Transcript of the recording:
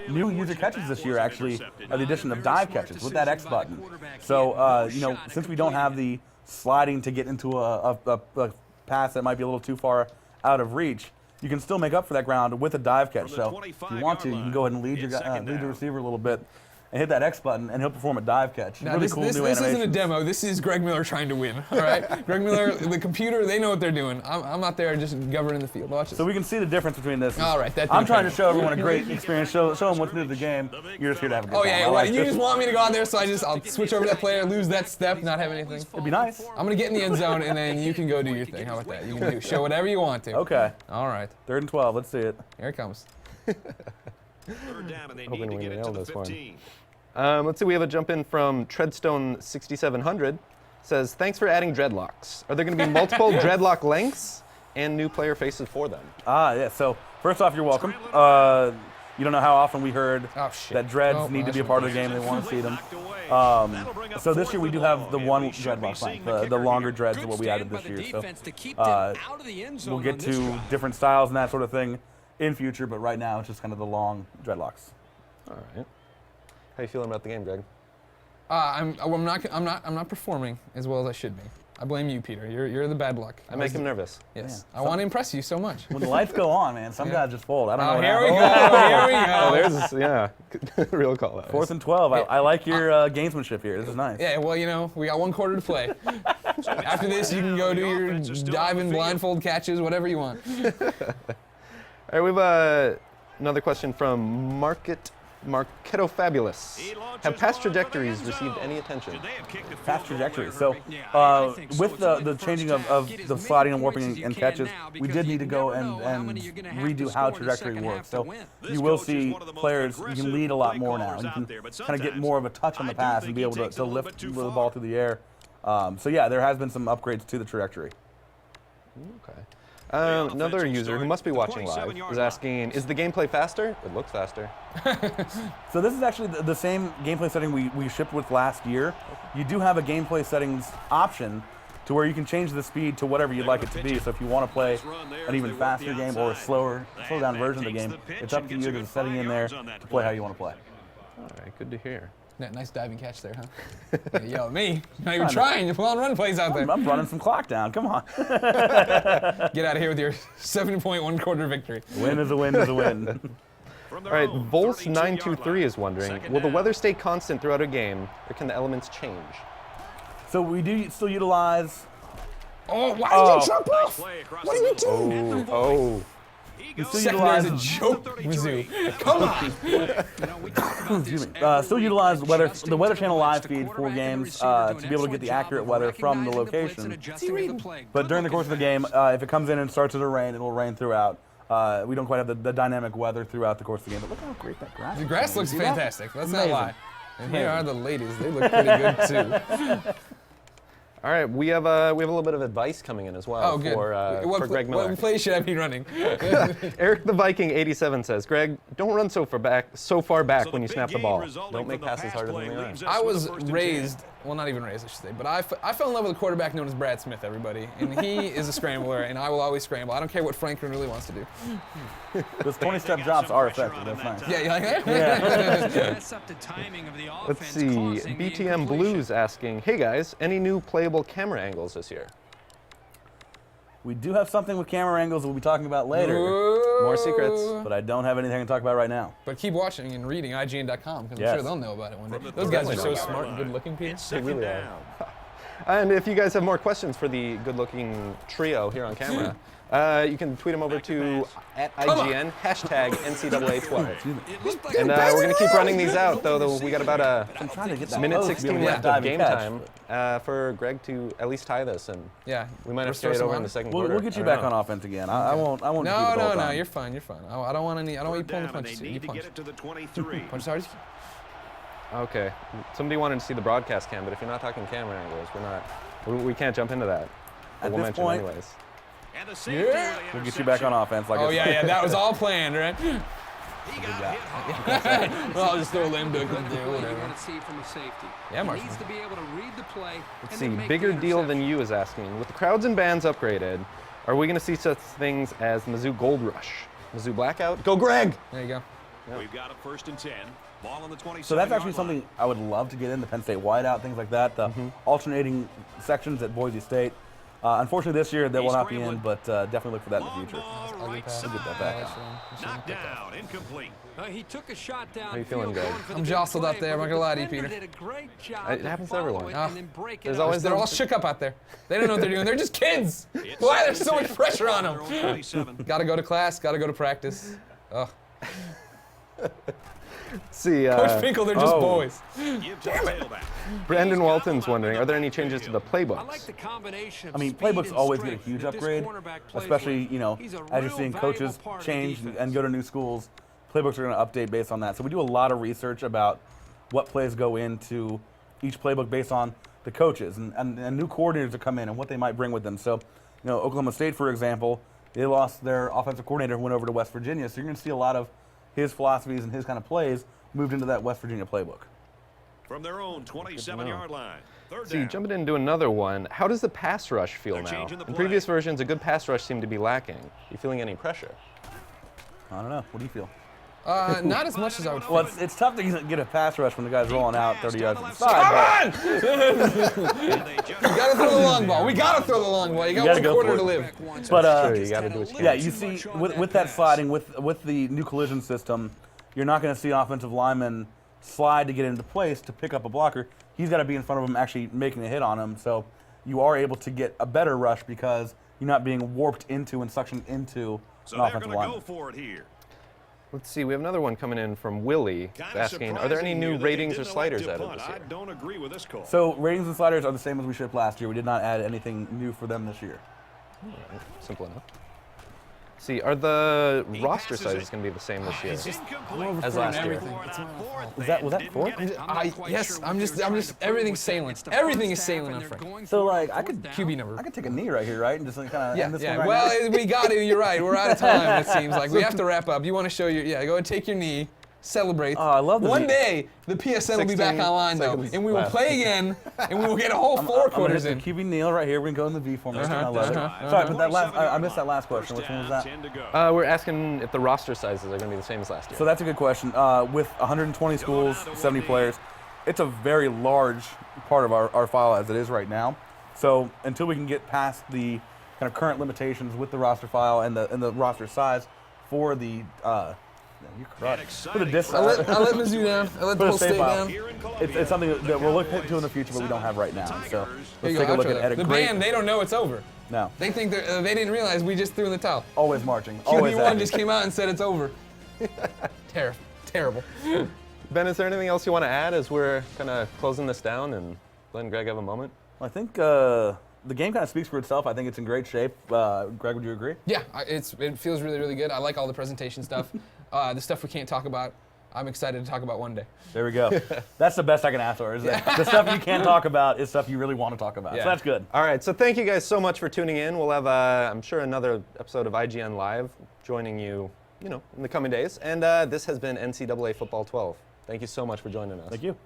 new user catches this year actually are the addition of dive catches with that X button. So, since we don't have the sliding to get into a pass that might be a little too far out of reach, you can still make up for that ground with a dive catch. So if you want to, you can go ahead and lead your receiver a little bit and hit that X button, and he'll perform a dive catch. Now, really this animation. isn't a demo. This is Greg Miller trying to win. All right, Greg Miller, the computer, they know what they're doing. I'm out there just governing the field. Watch this. So we can see the difference between this. All right, I'm trying to show everyone a great experience. Show them what's new to the game. You're just here to have a good time. Oh yeah, well, you just want me to go out there, so I'll switch over to that player, lose that step, not have anything. It'd be nice. I'm gonna get in the end zone, and then you can go do your thing. How about that? You can show whatever you want to. Okay. All right. 3rd and 12. Let's see it. Here it comes. Third down, and they need Hoping to we get it nail to the this one. 15. Let's see, we have a jump in from Treadstone6700. Says, thanks for adding dreadlocks. Are there going to be multiple dreadlock lengths and new player faces for them? Yeah. So first off, you're welcome. You don't know how often we heard that dreads need to be a part of the game. They want to see them. So this year we do have the one dreadlock length. The longer dreads is what we added this year. So we'll get to different styles and that sort of thing in future, but right now it's just kind of the long dreadlocks. All right. How you feeling about the game, Greg? I'm not performing as well as I should be. I blame you, Peter. You're the bad luck. I make him nervous. Yes. I want to impress you so much. When the lights go on, man, some guys just fold. I don't know. What Here we happened. go. Here we go. Oh, there's real call out. 4th and 12. I like your gamesmanship here. This is nice. Yeah, well, we got 1 quarter to play. After this, you can go do your diving, blindfold catches, whatever you want. All right, we have another question from Marketo Fabulous. Have past trajectories received any attention? Past trajectories. So with the changing of the sliding and warping and catches, we did need to go and redo how trajectory works. So you will see players, you can lead a lot more now. You can kind of get more of a touch on the pass and be able to lift the ball through the air. So yeah, there has been some upgrades to the trajectory. Okay. Another user who must be watching live is asking, is the gameplay faster? It looks faster. So this is actually the same gameplay setting we shipped with last year. You do have a gameplay settings option to where you can change the speed to whatever you'd like it to be. So if you want to play an even faster game or a slow down version of the game, it's up to you. There's a setting in there to play how you want to play. All right, good to hear. Nice diving catch there, huh? Yo, me. Not even trying. You're pulling run plays out there. I'm running some clock down. Come on. Get out of here with your 7.1 quarter victory. Win is a win is a win. All right, Volts923 is wondering, will the weather stay constant throughout a game, or can the elements change? So we do still utilize... Oh, why did you jump off? What are you doing? Oh. We still Secondary is utilize... a joke, Mizzou. Come on. Excuse me. Still utilize the Weather Channel live feed for games to be able to get the accurate weather from the location. But during the course of the game, if it comes in and starts to rain, it'll rain throughout. We don't quite have the dynamic weather throughout the course of the game. But look how great that grass is. The grass looks fantastic. Let's not Amazing. lie. And here are the ladies. They look pretty good too. All right, we have a little bit of advice coming in as well for Greg Miller. What play should I be running? Eric the Viking 87 says, Greg, don't run so far back when you snap the ball. Don't make passes harder than they are. I was raised, well, not even raised, I should say, but I fell in love with a quarterback known as Brad Smith, everybody. And he is a scrambler, and I will always scramble. I don't care what Franklin really wants to do. Those 20-step drops are effective. That's nice. Yeah, you like that? Yeah. Let's see, BTM Blues asking, hey guys, any new playable camera angles this year? We do have something with camera angles we'll be talking about later. More secrets. But I don't have anything to talk about right now. But keep watching and reading IGN.com, because I'm Yes. sure they'll know about it one day. Those guys are so smart and good looking, Peter. They really are. And if you guys have more questions for the good-looking trio here on camera, you can tweet them over to @IGN, #NCAA12. And we're going to keep running these out, though we got about a minute 16 left of game time for Greg to at least tie this, and we might have to carry it over in the second quarter. We'll get you back on offense again. I won't. No, you're fine. You're fine. I don't want you pulling the punches. You punch. Punch hard. Okay. Somebody wanted to see the broadcast cam, but if you're not talking camera angles, we can't jump into that. At We'll this mention point, anyways. We'll get you back on offense. Like Oh I yeah, said. yeah, that was all planned, right? Well, I'll just throw a limb duck up there, whatever. Yeah, Marshall. Let's see, bigger deal than you is asking. With the crowds and bands upgraded, are we going to see such things as Mizzou Gold Rush? Mizzou Blackout? Go Greg! There you go. We've got a 1st and 10. Ball on the 27. So that's actually something I would love to get in, the Penn State wideout, things like that, the alternating sections at Boise State. Unfortunately, this year they will not be in, but definitely look for that in the future. Right We'll get that back. Knocked down, incomplete. He took a shot down. How you feeling, Greg? I'm jostled out there. I'm not gonna lie to you, Peter. It happens to everyone. There's Always, they're all shook up out there. They don't know what they're doing. They're just kids. Why there's so much pressure on them? 27. Gotta go to class. Gotta go to practice. Oh, See, Coach Finkel, they're just boys. Give to the tailback. Brandon Walton's wondering, are there any changes to the playbooks? I like the combination. I mean, playbooks always get a huge upgrade, especially, you know, as you're seeing coaches change and go to new schools. Playbooks are going to update based on that. So we do a lot of research about what plays go into each playbook based on the coaches and new coordinators that come in and what they might bring with them. So, you know, Oklahoma State, for example, they lost their offensive coordinator who went over to West Virginia. So you're going to see a lot of his philosophies and his kind of plays moved into that West Virginia playbook. From their own 27-yard line. 3rd See, down. jumping into another one, how does the pass rush feel They're now? changing the In play. previous versions, a good pass rush seemed to be lacking. You feeling any pressure? I don't know. What do you feel? Not as much as I would. Well, it's tough to get a pass rush when the guy's rolling out 30 yards to the side. Come on! We gotta throw the long ball. We gotta throw the long ball. You got gotta one go quarter for to it. live. But Sure, you got to do what you can. yeah, you see with that sliding, with the new collision system, you're not going to see an offensive lineman slide to get into place to pick up a blocker. He's got to be in front of him actually making a hit on him. So you are able to get a better rush because you're not being warped into and suctioned into So an they're offensive going to go lineman. for it here. Let's see, we have another one coming in from Willie Kinda asking, are there any surprising new here that they ratings or didn't elect sliders to added punt. this year? I don't agree with this call. So ratings and sliders are the same as we shipped last year. We did not add anything new for them this year. Simple enough. See, are the roster passes sizes it. going to be the same this year? Incomplete. As last year. Was that fourth? Yes, I'm just everything's sailing. Everything is sailing on Frank. So like I could QB number. I could take a knee right here, right, and just kind of Yeah, end this yeah. one right Well, we got to. You're right. We're out of time. It seems like we have to wrap up. You want to show your? Yeah, go and take your knee. Celebrate. Oh, I love the One knee. day the PSN will be back 16 online though, seconds and we will left. play again, and we will get a whole four I'm gonna quarters hit in. the QB kneel right here. We're gonna go in the V formation. I love it. uh-huh. Sorry, but that last I missed that last question. Which one was that? 10 to go. We're asking if the roster sizes are going to be the same as last year. So that's a good question. With 120 schools, 70 players, it's a very large part of our file as it is right now. So until we can get past the kind of current limitations with the roster file and the roster size for the for the disc, I let Mizzou down. I let the for the whole state state file. down. It's something that we'll look into in the future, but we don't have right now. So Here let's you take go, a look outro. at a The great. band, they don't know it's over. No, They think they didn't realize we just threw in the towel. always marching. Always QB1 active. just came out and said it's over. Terrible. Ben, is there anything else you want to add as we're kind of closing this down and letting Greg have a moment? I think the game kind of speaks for itself. I think it's in great shape. Greg, would you agree? Yeah, it feels really, really good. I like all the presentation stuff. The stuff we can't talk about, I'm excited to talk about one day. There we go. That's the best I can ask for. Is that the stuff you can't talk about is stuff you really want to talk about. Yeah. So that's good. All right, so thank you guys so much for tuning in. We'll have, I'm sure, another episode of IGN Live joining you, in the coming days. And this has been NCAA Football 12. Thank you so much for joining us. Thank you.